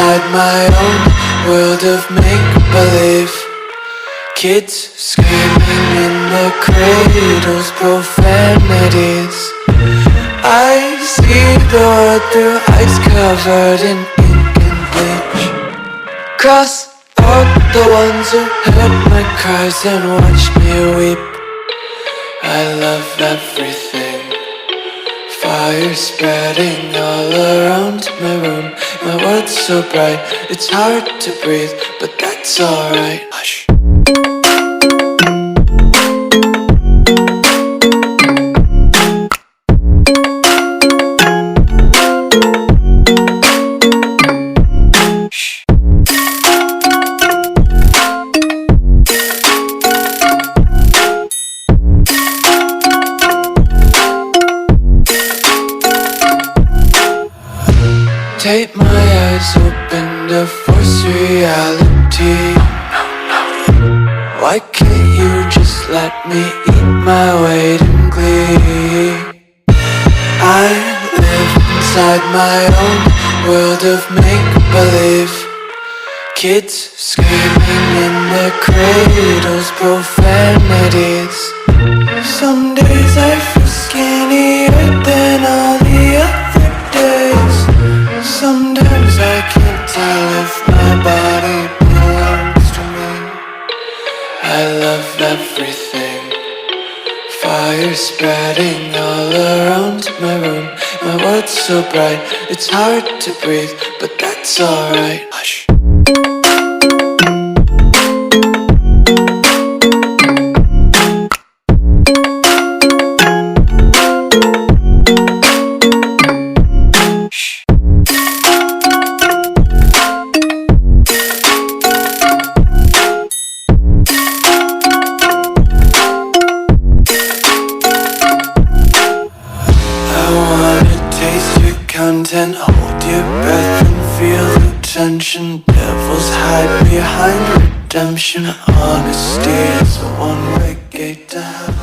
inside my own world of make-believe. Kids screaming in their cradles, profanities. I see the world through eyes covered in ink and bleach. Cross out the ones who heard my cries and watched me weep. I love everything. Fire spreading all around my room. My world's so bright, it's hard to breathe, but that's alright. Hush. Tape my eyes open to force reality. Why can't you just let me eat my weight in glee? I live inside my own world of make-believe. Kids screaming in their cradles, profanities. Some days I feel skinnier than all the other days. Sometimes I can't tell if my body belongs to me. I love everything. Fire spreading all around my room. My world's so bright, it's hard to breathe, but that's alright. Hush. Content, hold your breath and feel the tension. Devils hide behind redemption. Honesty is a one-way gate to heaven.